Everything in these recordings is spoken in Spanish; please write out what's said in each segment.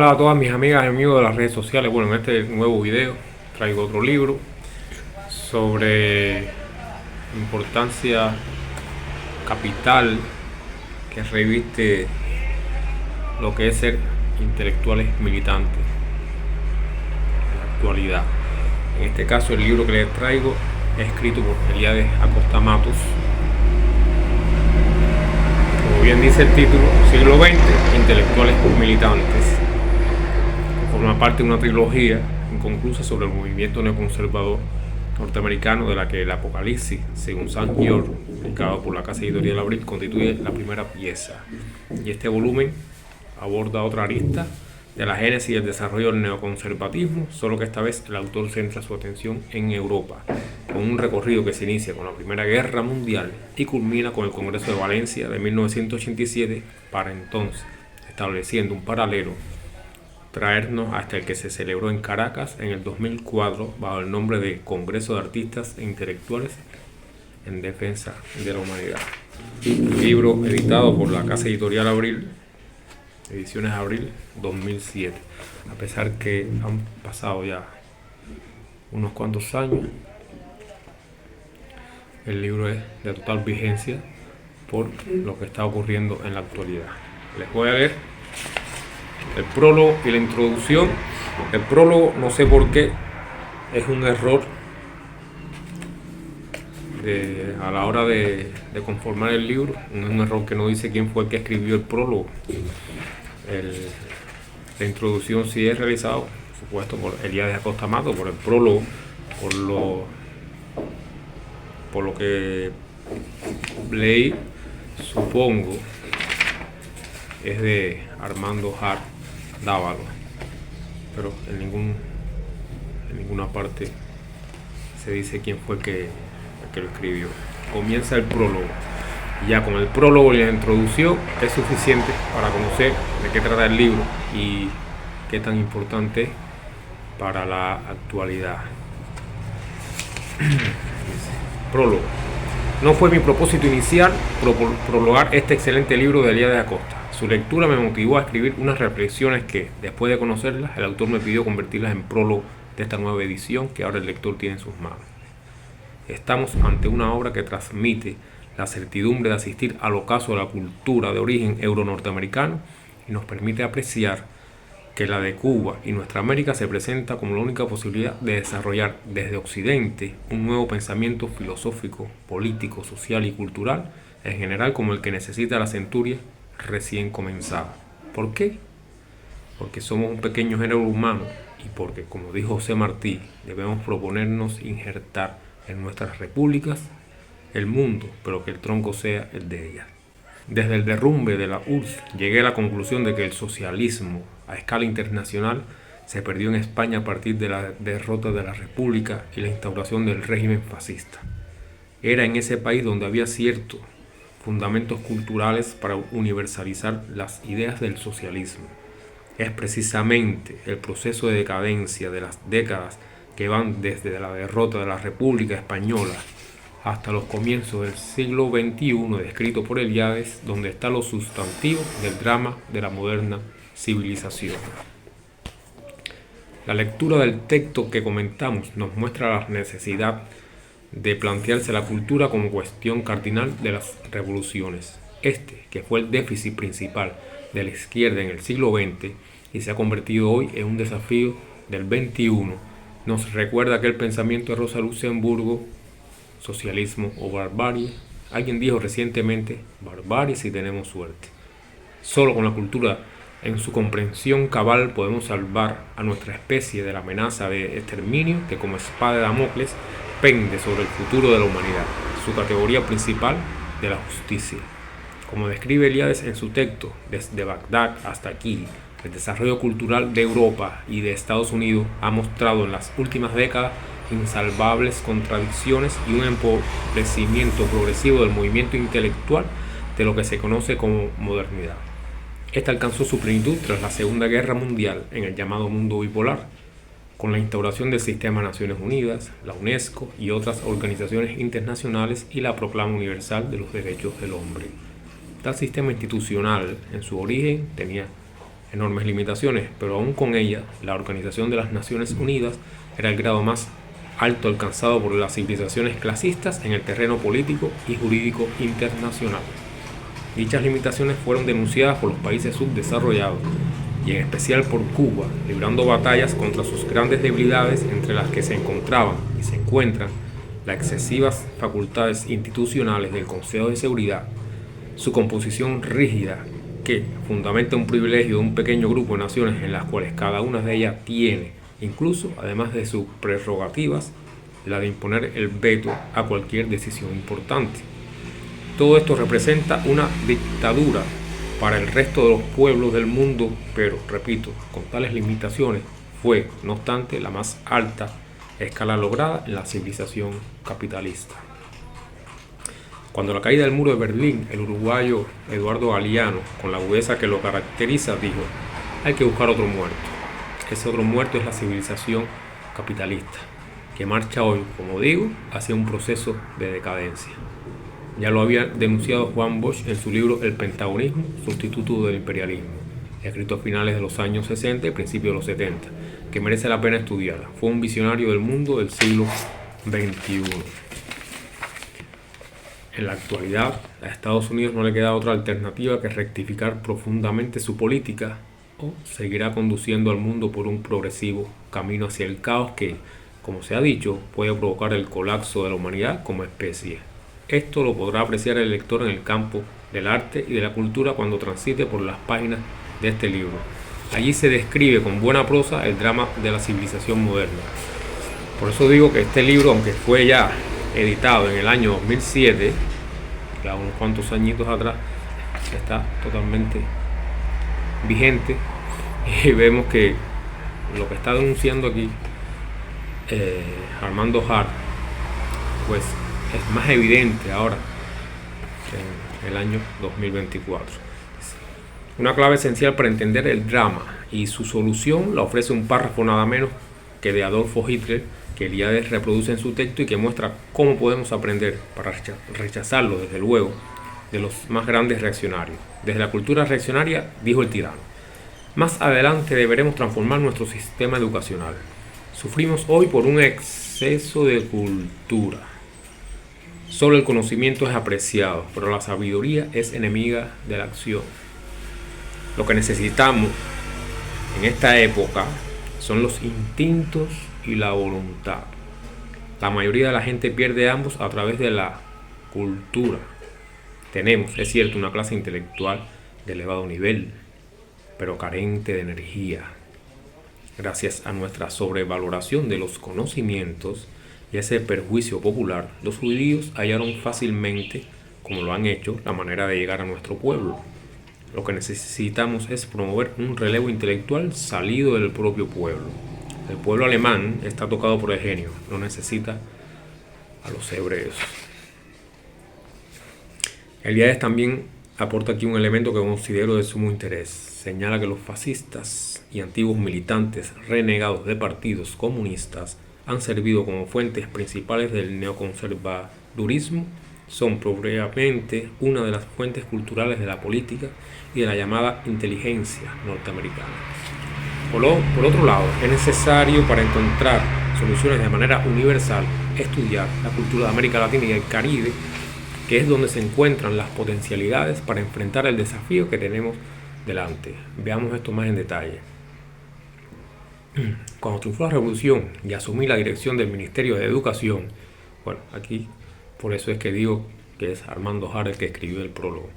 Hola a todas mis amigas y amigos de las redes sociales. Bueno, en este nuevo video traigo otro libro sobre importancia capital que reviste lo que es ser intelectuales militantes en la actualidad. En este caso, el libro que les traigo es escrito por Eliades Acosta Matos. Como bien dice el título, siglo XX, intelectuales militantes. Forma parte de una trilogía inconclusa sobre el movimiento neoconservador norteamericano, de la que el Apocalipsis, según Sam York, publicado por la casa editorial Abril, constituye la primera pieza. Y este volumen aborda otra arista de la génesis y el desarrollo del neoconservatismo, solo que esta vez el autor centra su atención en Europa, con un recorrido que se inicia con la Primera Guerra Mundial y culmina con el Congreso de Valencia de 1987, para entonces, estableciendo un paralelo, traernos hasta el que se celebró en Caracas en el 2004 bajo el nombre de Congreso de Artistas e Intelectuales en Defensa de la Humanidad. Un libro editado por la casa editorial Abril, Ediciones Abril 2007. A pesar que han pasado ya unos cuantos años, el libro es de total vigencia por lo que está ocurriendo en la actualidad. Les voy a leer el prólogo y la introducción. El prólogo, no sé por qué, es un error a la hora de conformar el libro. Un error que no dice quién fue el que escribió el prólogo. La introducción sí es realizado, por supuesto, por Eliades Acosta Matos. Por el prólogo, por lo que leí, supongo, es de Armando Hart Dávalo, pero en ninguna parte se dice quién fue el que lo escribió. Comienza el prólogo. Ya con el prólogo y la introducción es suficiente para conocer de qué trata el libro y qué tan importante es para la actualidad. Prólogo. No fue mi propósito inicial prologar este excelente libro de Eliades Acosta. Su lectura me motivó a escribir unas reflexiones que, después de conocerlas, el autor me pidió convertirlas en prólogo de esta nueva edición que ahora el lector tiene en sus manos. Estamos ante una obra que transmite la certidumbre de asistir al ocaso de la cultura de origen euro-norteamericano y nos permite apreciar que la de Cuba y nuestra América se presenta como la única posibilidad de desarrollar desde Occidente un nuevo pensamiento filosófico, político, social y cultural, en general como el que necesita la centuria recién comenzada. ¿Por qué? Porque somos un pequeño género humano y porque, como dijo José Martí, debemos proponernos injertar en nuestras repúblicas el mundo, pero que el tronco sea el de ellas. Desde el derrumbe de la URSS llegué a la conclusión de que el socialismo a escala internacional se perdió en España a partir de la derrota de la República y la instauración del régimen fascista. Era en ese país donde había ciertos fundamentos culturales para universalizar las ideas del socialismo. Es precisamente el proceso de decadencia de las décadas que van desde la derrota de la República Española hasta los comienzos del siglo XXI, descrito por Eliades, donde está lo sustantivo del drama de la moderna civilización. La lectura del texto que comentamos nos muestra la necesidad de plantearse la cultura como cuestión cardinal de las revoluciones. Que fue el déficit principal de la izquierda en el siglo XX y se ha convertido hoy en un desafío del XXI, nos recuerda aquel pensamiento de Rosa Luxemburgo: socialismo o barbarie. Alguien dijo recientemente: barbarie si tenemos suerte. Solo con la cultura en su comprensión cabal podemos salvar a nuestra especie de la amenaza de exterminio que, como espada de Damocles, pende sobre el futuro de la humanidad, su categoría principal de la justicia. Como describe Eliades en su texto, desde Bagdad hasta aquí, el desarrollo cultural de Europa y de Estados Unidos ha mostrado en las últimas décadas insalvables contradicciones y un empobrecimiento progresivo del movimiento intelectual de lo que se conoce como modernidad. Esta alcanzó su plenitud tras la Segunda Guerra Mundial en el llamado mundo bipolar, con la instauración del Sistema de Naciones Unidas, la UNESCO y otras organizaciones internacionales y la Proclama Universal de los Derechos del Hombre. Tal sistema institucional, en su origen, tenía enormes limitaciones, pero aún con ella, la Organización de las Naciones Unidas era el grado más alto alcanzado por las civilizaciones clasistas en el terreno político y jurídico internacional. Dichas limitaciones fueron denunciadas por los países subdesarrollados y en especial por Cuba, librando batallas contra sus grandes debilidades, entre las que se encontraban y se encuentran las excesivas facultades institucionales del Consejo de Seguridad, su composición rígida que fundamenta un privilegio de un pequeño grupo de naciones en las cuales cada una de ellas tiene, incluso además de sus prerrogativas, la de imponer el veto a cualquier decisión importante. Todo esto representa una dictadura para el resto de los pueblos del mundo, pero, repito, con tales limitaciones fue, no obstante, la más alta escala lograda en la civilización capitalista. Cuando la caída del muro de Berlín, el uruguayo Eduardo Galeano, con la agudeza que lo caracteriza, dijo: hay que buscar otro muerto. Ese otro muerto es la civilización capitalista, que marcha hoy, como digo, hacia un proceso de decadencia. Ya lo había denunciado Juan Bosch en su libro El Pentagonismo, sustituto del imperialismo, escrito a finales de los años 60 y principios de los 70, que merece la pena estudiar. Fue un visionario del mundo del siglo XXI. En la actualidad, a Estados Unidos no le queda otra alternativa que rectificar profundamente su política, o seguirá conduciendo al mundo por un progresivo camino hacia el caos que, como se ha dicho, puede provocar el colapso de la humanidad como especie. Esto lo podrá apreciar el lector en el campo del arte y de la cultura cuando transite por las páginas de este libro. Allí se describe con buena prosa el drama de la civilización moderna. Por eso digo que este libro, aunque fue ya editado en el año 2007, ya unos cuantos añitos atrás, está totalmente vigente, y vemos que lo que está denunciando aquí Armando Hart, pues es más evidente ahora en el año 2024. Una clave esencial para entender el drama y su solución la ofrece un párrafo nada menos que de Adolfo Hitler, que Eliades reproduce en su texto y que muestra cómo podemos aprender para rechazarlo, desde luego, de los más grandes reaccionarios. Desde la cultura reaccionaria, dijo el tirano: más adelante deberemos transformar nuestro sistema educacional. Sufrimos hoy por un exceso de cultura. Solo el conocimiento es apreciado, pero la sabiduría es enemiga de la acción. Lo que necesitamos en esta época son los instintos y la voluntad. La mayoría de la gente pierde ambos a través de la cultura. Tenemos, es cierto, una clase intelectual de elevado nivel, pero carente de energía. Gracias a nuestra sobrevaloración de los conocimientos y a ese perjuicio popular, los judíos hallaron fácilmente, como lo han hecho, la manera de llegar a nuestro pueblo. Lo que necesitamos es promover un relevo intelectual salido del propio pueblo. El pueblo alemán está tocado por el genio, no necesita a los hebreos. Eliades también aporta aquí un elemento que considero de sumo interés. Señala que los fascistas y antiguos militantes renegados de partidos comunistas han servido como fuentes principales del neoconservadurismo, son probablemente una de las fuentes culturales de la política y de la llamada inteligencia norteamericana. Por otro lado, es necesario, para encontrar soluciones de manera universal, estudiar la cultura de América Latina y el Caribe, que es donde se encuentran las potencialidades para enfrentar el desafío que tenemos delante. Veamos esto más en detalle. Cuando triunfó la revolución y asumí la dirección del Ministerio de Educación, bueno, aquí por eso es que digo que es Armando Hart el que escribió el prólogo,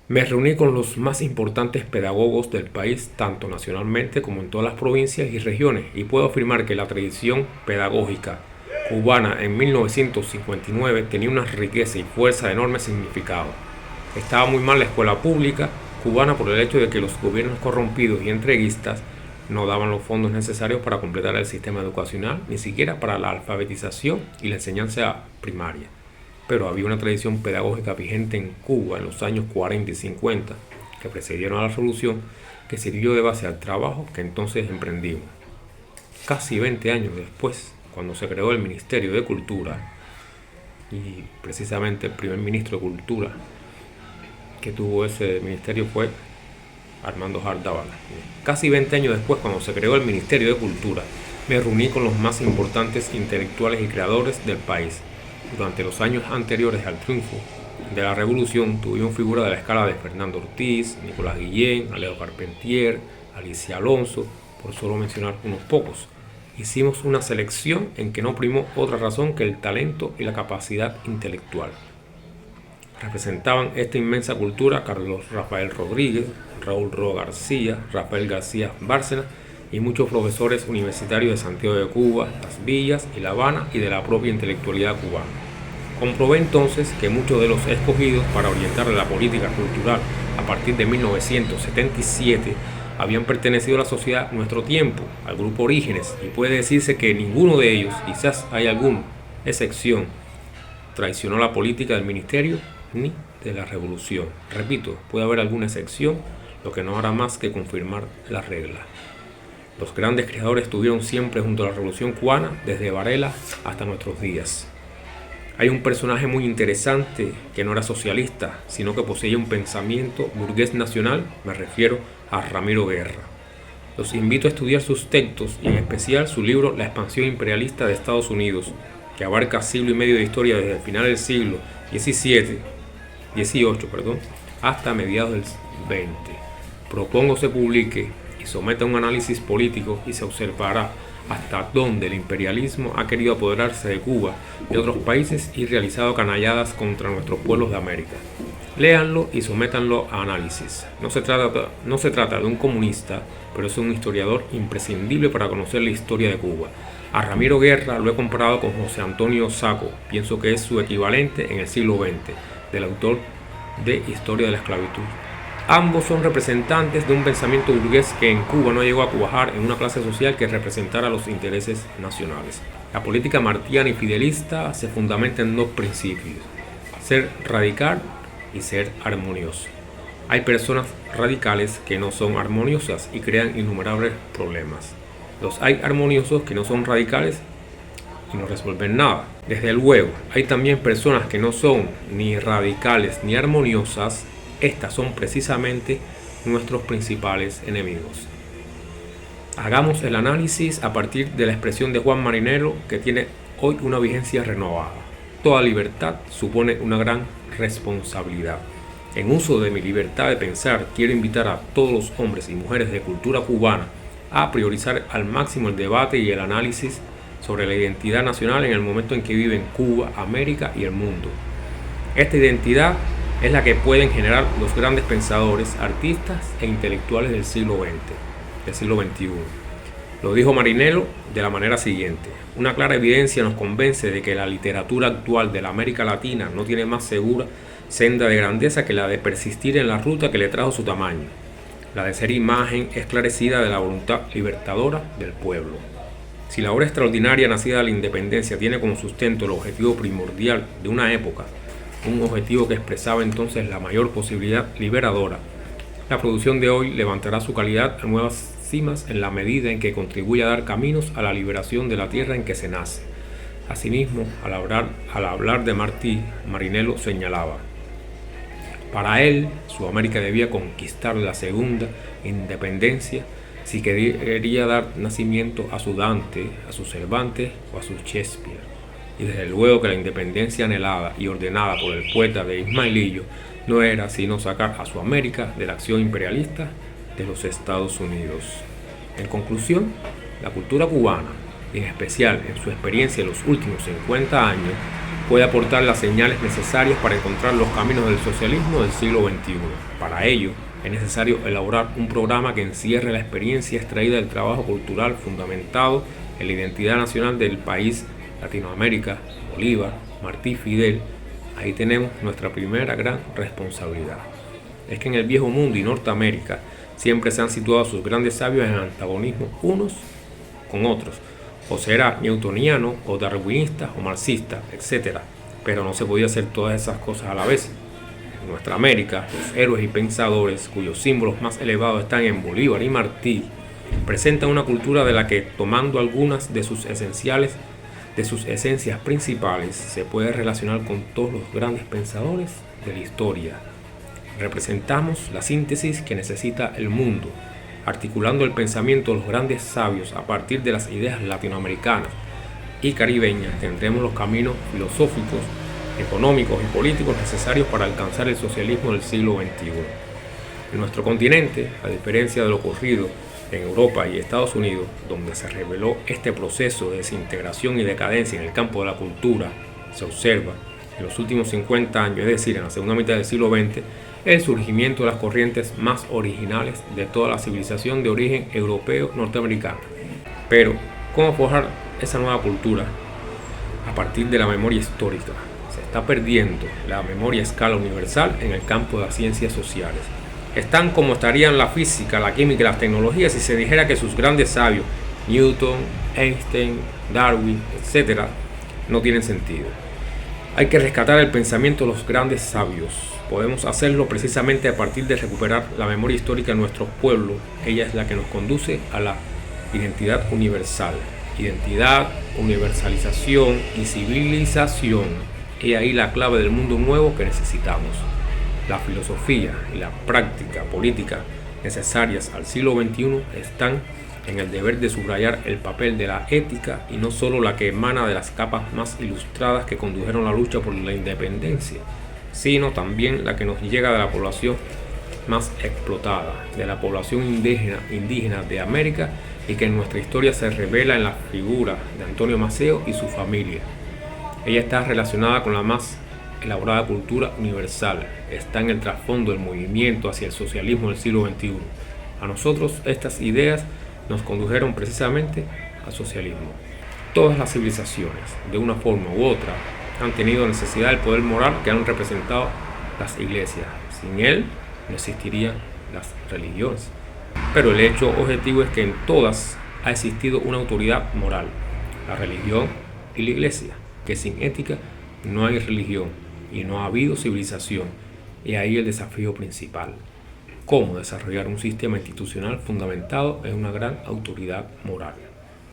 me reuní con los más importantes pedagogos del país, tanto nacionalmente como en todas las provincias y regiones, y puedo afirmar que la tradición pedagógica cubana en 1959 tenía una riqueza y fuerza de enorme significado. Estaba muy mal la escuela pública cubana por el hecho de que los gobiernos corrompidos y entreguistas no daban los fondos necesarios para completar el sistema educacional, ni siquiera para la alfabetización y la enseñanza primaria. Pero había una tradición pedagógica vigente en Cuba en los años 40 y 50, que precedieron a la revolución, que sirvió de base al trabajo que entonces emprendimos. Casi 20 años después, cuando se creó el Ministerio de Cultura, y precisamente el primer ministro de Cultura que tuvo ese ministerio fue Armando Hardábal. Casi 20 años después, cuando se creó el Ministerio de Cultura, me reuní con los más importantes intelectuales y creadores del país. Durante los años anteriores al triunfo de la Revolución, tuvimos figuras de la escala de Fernando Ortiz, Nicolás Guillén, Alejo Carpentier, Alicia Alonso, por solo mencionar unos pocos. Hicimos una selección en que no primó otra razón que el talento y la capacidad intelectual. Representaban esta inmensa cultura Carlos Rafael Rodríguez, Raúl Roa García, Rafael García Bárcena y muchos profesores universitarios de Santiago de Cuba, Las Villas y La Habana y de la propia intelectualidad cubana. Comprobé entonces que muchos de los escogidos para orientar la política cultural a partir de 1977 habían pertenecido a la sociedad Nuestro Tiempo, al grupo Orígenes, y puede decirse que ninguno de ellos, quizás hay alguna excepción, traicionó la política del ministerio ni de la revolución. Repito, puede haber alguna excepción, lo que no hará más que confirmar la regla. Los grandes creadores estuvieron siempre junto a la revolución cubana, desde Varela hasta nuestros días. Hay un personaje muy interesante que no era socialista, sino que poseía un pensamiento burgués nacional, me refiero a Ramiro Guerra. Los invito a estudiar sus textos y en especial su libro La expansión imperialista de Estados Unidos, que abarca siglo y medio de historia desde el final del siglo XVIII hasta mediados del XX. Propongo se publique y someta un análisis político y se observará hasta dónde el imperialismo ha querido apoderarse de Cuba y otros países y realizado canalladas contra nuestros pueblos de América. Léanlo y sométanlo a análisis. No se trata de un comunista, pero es un historiador imprescindible para conocer la historia de Cuba. A Ramiro Guerra lo he comparado con José Antonio Saco, pienso que es su equivalente en el siglo XX, del autor de Historia de la Esclavitud. Ambos son representantes de un pensamiento burgués que en Cuba no llegó a cuajar en una clase social que representara los intereses nacionales. La política martiana y fidelista se fundamenta en dos principios: ser radical y ser armonioso. Hay personas radicales que no son armoniosas y crean innumerables problemas. Los hay armoniosos que no son radicales y no resuelven nada. Desde luego, hay también personas que no son ni radicales ni armoniosas. Estas son precisamente nuestros principales enemigos. Hagamos el análisis a partir de la expresión de Juan Marinero, que tiene hoy una vigencia renovada. Toda libertad supone una gran responsabilidad. En uso de mi libertad de pensar, quiero invitar a todos los hombres y mujeres de cultura cubana a priorizar al máximo el debate y el análisis sobre la identidad nacional en el momento en que viven Cuba, América y el mundo. Esta identidad es la que pueden generar los grandes pensadores, artistas e intelectuales del siglo XX, del siglo XXI. Lo dijo Marinello de la manera siguiente: una clara evidencia nos convence de que la literatura actual de la América Latina no tiene más segura senda de grandeza que la de persistir en la ruta que le trajo su tamaño, la de ser imagen esclarecida de la voluntad libertadora del pueblo. Si la obra extraordinaria nacida de la independencia tiene como sustento el objetivo primordial de una época, un objetivo que expresaba entonces la mayor posibilidad liberadora, la producción de hoy levantará su calidad a nuevas cimas en la medida en que contribuya a dar caminos a la liberación de la tierra en que se nace. Asimismo, al hablar de Martí, Marinello señalaba: para él, Sudamérica debía conquistar la segunda independencia si quería dar nacimiento a su Dante, a su Cervantes o a su Shakespeare. Y desde luego que la independencia anhelada y ordenada por el poeta de Ismaelillo no era sino sacar a Sudamérica de la acción imperialista de los Estados Unidos. En conclusión, la cultura cubana, en especial en su experiencia en los últimos 50 años, puede aportar las señales necesarias para encontrar los caminos del socialismo del siglo XXI. Para ello, es necesario elaborar un programa que encierre la experiencia extraída del trabajo cultural fundamentado en la identidad nacional del país, Latinoamérica, Bolívar, Martí, Fidel. Ahí tenemos nuestra primera gran responsabilidad. Es que en el viejo mundo y Norteamérica siempre se han situado sus grandes sabios en antagonismo unos con otros, o será newtoniano, o darwinista, o marxista, etc. Pero no se podía hacer todas esas cosas a la vez. En nuestra América, los héroes y pensadores, cuyos símbolos más elevados están en Bolívar y Martí, presentan una cultura de la que, tomando algunas de sus esencias principales, se puede relacionar con todos los grandes pensadores de la historia. Representamos la síntesis que necesita el mundo, articulando el pensamiento de los grandes sabios a partir de las ideas latinoamericanas y caribeñas. Tendremos los caminos filosóficos, económicos y políticos necesarios para alcanzar el socialismo del siglo XXI. En nuestro continente, a diferencia de lo ocurrido en Europa y Estados Unidos, donde se reveló este proceso de desintegración y decadencia en el campo de la cultura, se observa en los últimos 50 años, es decir, en la segunda mitad del siglo XX, el surgimiento de las corrientes más originales de toda la civilización de origen europeo norteamericano. Pero, ¿cómo forjar esa nueva cultura? A partir de la memoria histórica. Se está perdiendo la memoria a escala universal en el campo de las ciencias sociales. Están como estarían la física, la química y las tecnologías si se dijera que sus grandes sabios, Newton, Einstein, Darwin, etc., no tienen sentido. Hay que rescatar el pensamiento de los grandes sabios. Podemos hacerlo precisamente a partir de recuperar la memoria histórica de nuestros pueblos. Ella es la que nos conduce a la identidad universal. Identidad, universalización y civilización. Y ahí la clave del mundo nuevo que necesitamos. La filosofía y la práctica política necesarias al siglo XXI están en el deber de subrayar el papel de la ética y no solo la que emana de las capas más ilustradas que condujeron la lucha por la independencia, sino también la que nos llega de la población más explotada, de la población indígena de América, y que en nuestra historia se revela en la figura de Antonio Maceo y su familia. Ella está relacionada con la más elaborada cultura universal, está en el trasfondo del movimiento hacia el socialismo del siglo XXI. A nosotros estas ideas nos condujeron precisamente al socialismo. Todas las civilizaciones, de una forma u otra, han tenido necesidad del poder moral que han representado las iglesias. Sin él no existirían las religiones. Pero el hecho objetivo es que en todas ha existido una autoridad moral, la religión y la iglesia, que sin ética no hay religión y no ha habido civilización. Y ahí el desafío principal: cómo desarrollar un sistema institucional fundamentado en una gran autoridad moral.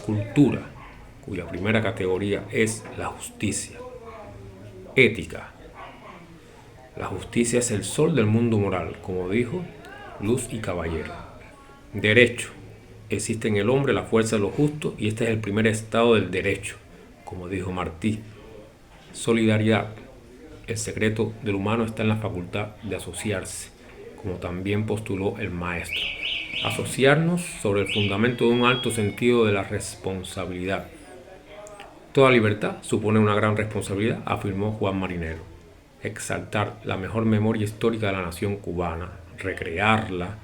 Cultura, cuya primera categoría es la justicia. Ética. La justicia es el sol del mundo moral, como dijo Luz y Caballero. Derecho. Existe en el hombre la fuerza de lo justo y este es el primer estado del derecho, como dijo Martí. Solidaridad. El secreto del humano está en la facultad de asociarse, como también postuló el maestro. Asociarnos sobre el fundamento de un alto sentido de la responsabilidad. Toda libertad supone una gran responsabilidad, afirmó Juan Marinero. Exaltar la mejor memoria histórica de la nación cubana, recrearla,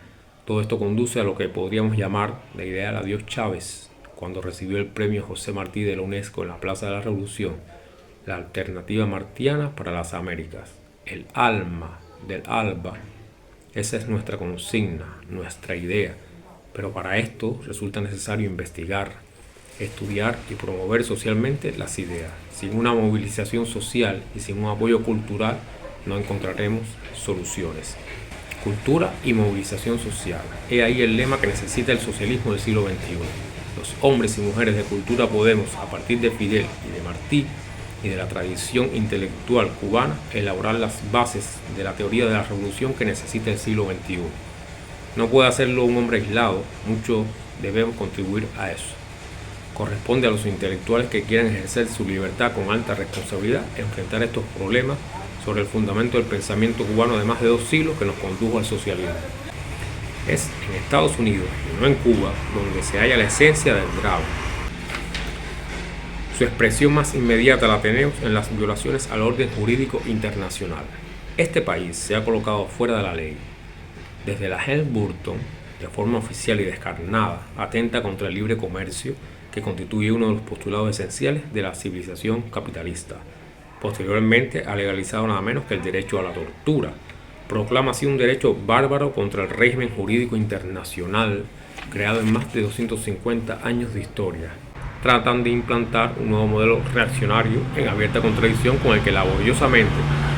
todo esto conduce a lo que podríamos llamar la idea de Adiós Chávez, cuando recibió el premio José Martí de la UNESCO en la Plaza de la Revolución, la alternativa martiana para las Américas, el alma del alba. Esa es nuestra consigna, nuestra idea, pero para esto resulta necesario investigar, estudiar y promover socialmente las ideas. Sin una movilización social y sin un apoyo cultural no encontraremos soluciones. Cultura y movilización social. He ahí el lema que necesita el socialismo del siglo XXI. Los hombres y mujeres de cultura podemos, a partir de Fidel y de Martí y de la tradición intelectual cubana, elaborar las bases de la teoría de la revolución que necesita el siglo XXI. No puede hacerlo un hombre aislado, muchos debemos contribuir a eso. Corresponde a los intelectuales que quieran ejercer su libertad con alta responsabilidad, enfrentar estos problemas sobre el fundamento del pensamiento cubano de más de 2 siglos que nos condujo al socialismo. Es en Estados Unidos, y no en Cuba, donde se halla la esencia del drama. Su expresión más inmediata la tenemos en las violaciones al orden jurídico internacional. Este país se ha colocado fuera de la ley. Desde la Helms-Burton, de forma oficial y descarnada, atenta contra el libre comercio, que constituye uno de los postulados esenciales de la civilización capitalista. Posteriormente ha legalizado nada menos que el derecho a la tortura. Proclama así un derecho bárbaro contra el régimen jurídico internacional creado en más de 250 años de historia. Tratan de implantar un nuevo modelo reaccionario en abierta contradicción con el que laboriosamente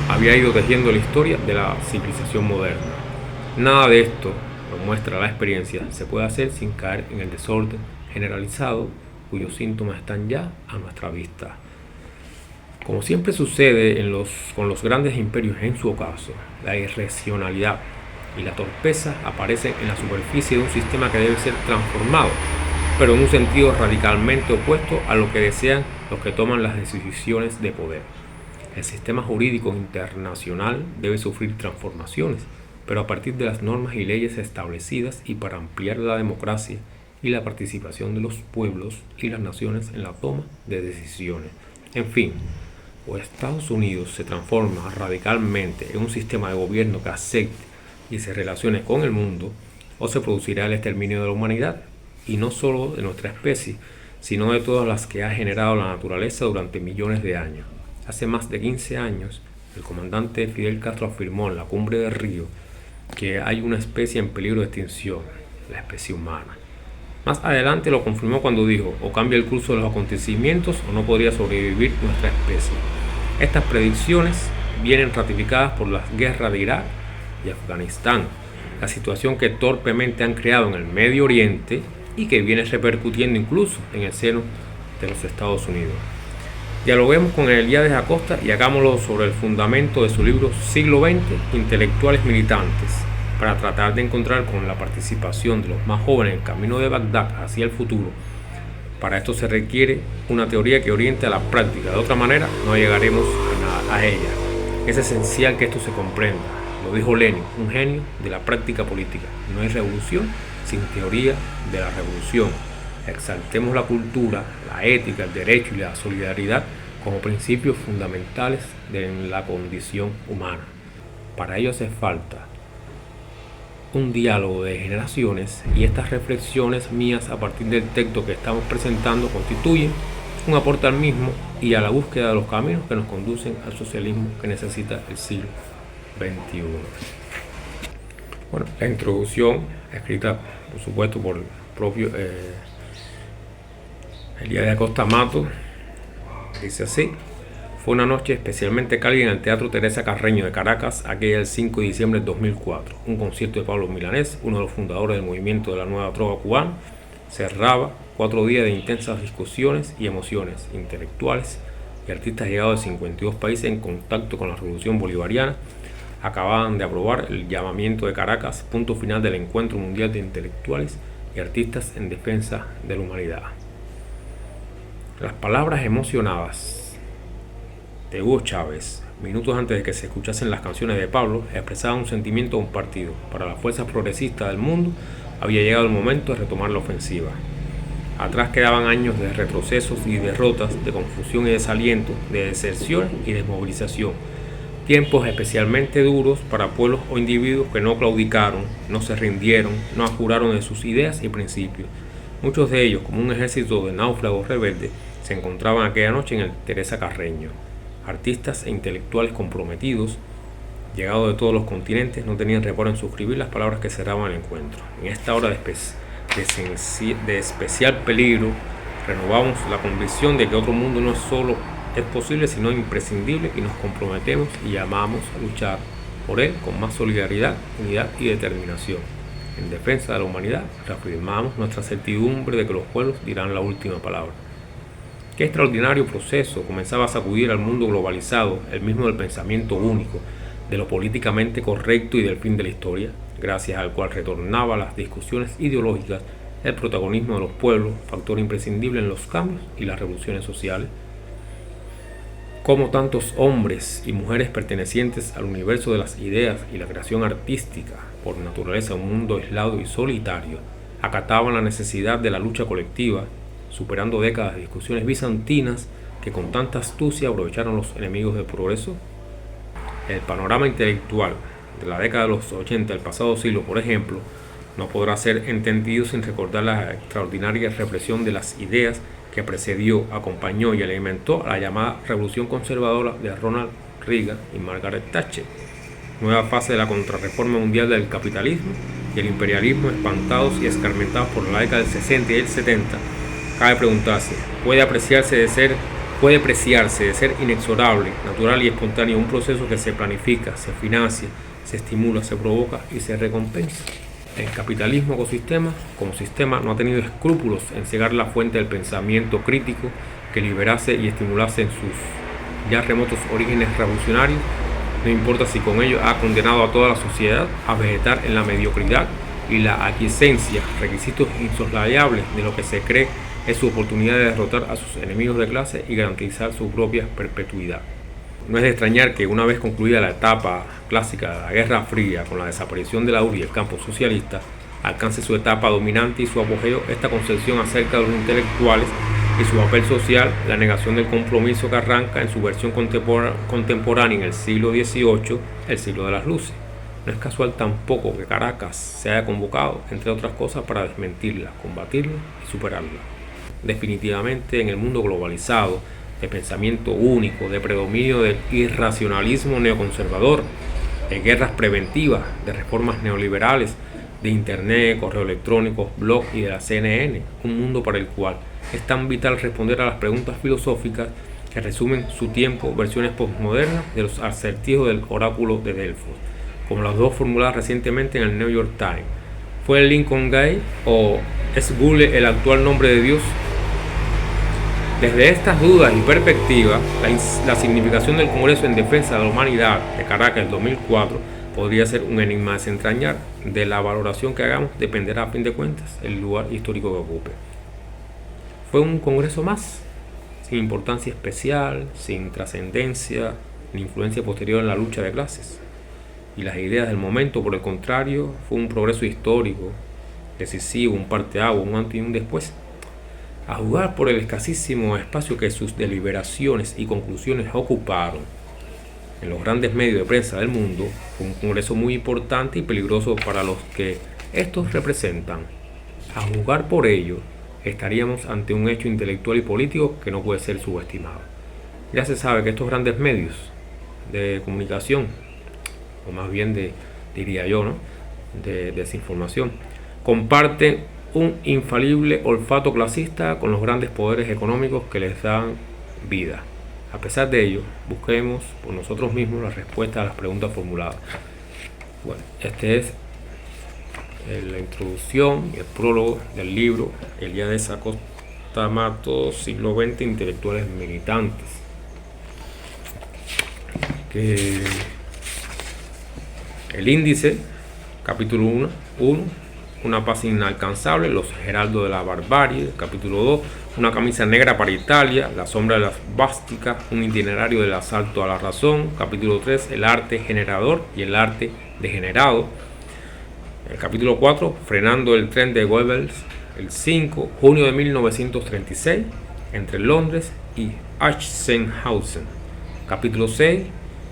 había ido tejiendo la historia de la civilización moderna. Nada de esto, lo muestra la experiencia, se puede hacer sin caer en el desorden generalizado cuyos síntomas están ya a nuestra vista. Como siempre sucede con los grandes imperios en su ocaso, la irracionalidad y la torpeza aparecen en la superficie de un sistema que debe ser transformado, pero en un sentido radicalmente opuesto a lo que desean los que toman las decisiones de poder. El sistema jurídico internacional debe sufrir transformaciones, pero a partir de las normas y leyes establecidas y para ampliar la democracia y la participación de los pueblos y las naciones en la toma de decisiones. En fin, o Estados Unidos se transforma radicalmente en un sistema de gobierno que acepte y se relacione con el mundo, o se producirá el exterminio de la humanidad, y no solo de nuestra especie, sino de todas las que ha generado la naturaleza durante millones de años. Hace más de 15 años, el comandante Fidel Castro afirmó en la cumbre de Río que hay una especie en peligro de extinción, la especie humana. Más adelante lo confirmó cuando dijo: o cambia el curso de los acontecimientos o no podría sobrevivir nuestra especie. Estas predicciones vienen ratificadas por las guerras de Irak y Afganistán, la situación que torpemente han creado en el Medio Oriente y que viene repercutiendo incluso en el seno de los Estados Unidos. Dialoguemos con Elías Acosta y hagámoslo sobre el fundamento de su libro Siglo XX, Intelectuales Militantes, para tratar de encontrar con la participación de los más jóvenes el camino de Bagdad hacia el futuro. Para esto se requiere una teoría que oriente a la práctica, de otra manera no llegaremos a ella. Es esencial que esto se comprenda. Lo dijo Lenin, un genio de la práctica política. No hay revolución sin teoría de la revolución. Exaltemos la cultura, la ética, el derecho y la solidaridad como principios fundamentales de la condición humana. Para ello hace falta un diálogo de generaciones, y estas reflexiones mías a partir del texto que estamos presentando constituyen un aporte al mismo y a la búsqueda de los caminos que nos conducen al socialismo que necesita el siglo XXI. Bueno, la introducción, escrita por supuesto por el propio Elías Acosta Matos, dice así: fue una noche especialmente cálida en el Teatro Teresa Carreño de Caracas, aquella del 5 de diciembre de 2004. Un concierto de Pablo Milanés, uno de los fundadores del movimiento de la nueva trova cubana, cerraba 4 días de intensas discusiones y emociones intelectuales, y artistas llegados de 52 países en contacto con la revolución bolivariana acababan de aprobar el llamamiento de Caracas, punto final del Encuentro Mundial de Intelectuales y Artistas en Defensa de la Humanidad. Las palabras emocionadas de Hugo Chávez, minutos antes de que se escuchasen las canciones de Pablo, expresaban un sentimiento compartido. Para las fuerzas progresistas del mundo había llegado el momento de retomar la ofensiva. Atrás quedaban años de retrocesos y derrotas, de confusión y desaliento, de deserción y desmovilización. Tiempos especialmente duros para pueblos o individuos que no claudicaron, no se rindieron, no abjuraron de sus ideas y principios. Muchos de ellos, como un ejército de náufragos rebeldes, se encontraban aquella noche en el Teresa Carreño. Artistas e intelectuales comprometidos, llegados de todos los continentes, no tenían reparo en suscribir las palabras que cerraban el encuentro. En esta hora de especial peligro, renovamos la convicción de que otro mundo no solo es posible, sino imprescindible, y nos comprometemos y llamamos a luchar por él con más solidaridad, unidad y determinación. En defensa de la humanidad, reafirmamos nuestra certidumbre de que los pueblos dirán la última palabra. Qué extraordinario proceso comenzaba a sacudir al mundo globalizado, el mismo del pensamiento único, de lo políticamente correcto y del fin de la historia, gracias al cual retornaba a las discusiones ideológicas el protagonismo de los pueblos, factor imprescindible en los cambios y las revoluciones sociales. Cómo tantos hombres y mujeres pertenecientes al universo de las ideas y la creación artística, por naturaleza un mundo aislado y solitario, acataban la necesidad de la lucha colectiva, superando décadas de discusiones bizantinas que con tanta astucia aprovecharon los enemigos del progreso. El panorama intelectual de la década de los 80 del pasado siglo, por ejemplo, no podrá ser entendido sin recordar la extraordinaria represión de las ideas que precedió, acompañó y alimentó a la llamada Revolución Conservadora de Ronald Reagan y Margaret Thatcher. Nueva fase de la contrarreforma mundial del capitalismo y el imperialismo, espantados y escarmentados por la década del 60 y el 70, cabe preguntarse, ¿puede apreciarse de ser inexorable, natural y espontáneo un proceso que se planifica, se financia, se estimula, se provoca y se recompensa? El capitalismo como sistema no ha tenido escrúpulos en cegar la fuente del pensamiento crítico que liberase y estimulase en sus ya remotos orígenes revolucionarios, no importa si con ello ha condenado a toda la sociedad a vegetar en la mediocridad y la aquiescencia, requisitos insoslayables de lo que se cree es su oportunidad de derrotar a sus enemigos de clase y garantizar su propia perpetuidad. No es de extrañar que una vez concluida la etapa clásica de la Guerra Fría con la desaparición de la URSS y el campo socialista, alcance su etapa dominante y su apogeo esta concepción acerca de los intelectuales y su papel social, la negación del compromiso que arranca en su versión contemporánea en el siglo XVIII, el siglo de las luces. No es casual tampoco que Caracas se haya convocado, entre otras cosas, para desmentirla, combatirla y superarla. Definitivamente, en el mundo globalizado, de pensamiento único, de predominio del irracionalismo neoconservador, de guerras preventivas, de reformas neoliberales, de internet, correo electrónico, blog y de la CNN, un mundo para el cual es tan vital responder a las preguntas filosóficas que resumen su tiempo, versiones postmodernas de los acertijos del oráculo de Delfos, como las dos formuladas recientemente en el New York Times. ¿Fue el Lincoln gay o es Google el actual nombre de Dios? Desde estas dudas y perspectivas, la significación del Congreso en Defensa de la Humanidad de Caracas del 2004 podría ser un enigma a desentrañar. De la valoración que hagamos dependerá, a fin de cuentas, el lugar histórico que ocupe. Fue un congreso más, sin importancia especial, sin trascendencia ni influencia posterior en la lucha de clases. Y las ideas del momento, por el contrario, fue un progreso histórico, decisivo, un parteaguas, un antes y un después. A juzgar por el escasísimo espacio que sus deliberaciones y conclusiones ocuparon en los grandes medios de prensa del mundo, fue un congreso muy importante y peligroso para los que estos representan. A juzgar por ello, estaríamos ante un hecho intelectual y político que no puede ser subestimado. Ya se sabe que estos grandes medios de comunicación, o más bien diría yo, ¿no?, de desinformación, comparten un infalible olfato clasista con los grandes poderes económicos que les dan vida. A pesar de ello, busquemos por nosotros mismos la respuesta a las preguntas formuladas. Bueno, este es la introducción y el prólogo del libro Elías Acosta Matos, siglo XX, intelectuales militantes. Que el índice, capítulo 1, una paz inalcanzable, los heraldos de la barbarie. Capítulo 2, una camisa negra para Italia, la sombra de la svástica, un itinerario del asalto a la razón. Capítulo 3, el arte generador y el arte degenerado. El capítulo 4, frenando el tren de Goebbels. El 5, junio de 1936, entre Londres y Sachsenhausen. Capítulo 6,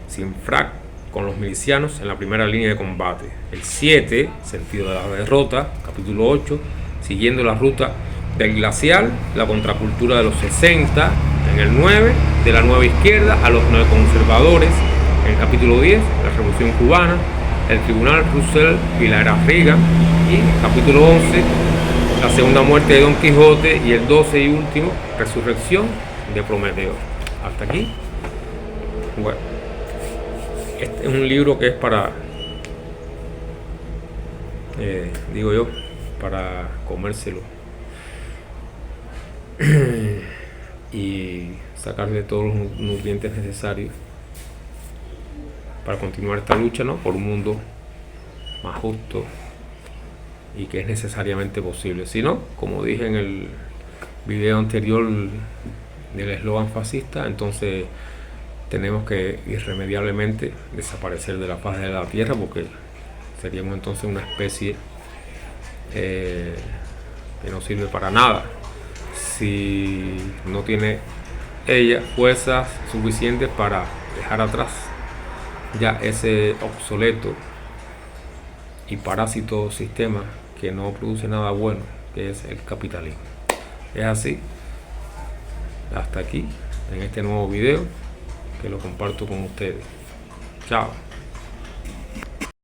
sin frac con los milicianos en la primera línea de combate. El 7, sentido de la derrota. Capítulo 8, siguiendo la ruta del glacial, la contracultura de los 60. En el 9, de la nueva izquierda a los neoconservadores. En el capítulo 10, la revolución cubana, el tribunal Roosevelt y la era Reagan. Y capítulo 11, la segunda muerte de Don Quijote. Y el 12 y último, resurrección de Prometeo. Hasta aquí. Bueno, este es un libro que es para, digo yo, para comérselo y sacarle todos los nutrientes necesarios para continuar esta lucha, ¿no?, por un mundo más justo y que es necesariamente posible. Si no, como dije en el video anterior del eslogan fascista, entonces tenemos que irremediablemente desaparecer de la faz de la tierra, porque seríamos entonces una especie que no sirve para nada si no tiene ella fuerzas suficientes para dejar atrás ya ese obsoleto y parásito sistema que no produce nada bueno, que es el capitalismo. Es así. Hasta aquí en este nuevo video que lo comparto con ustedes. Chao.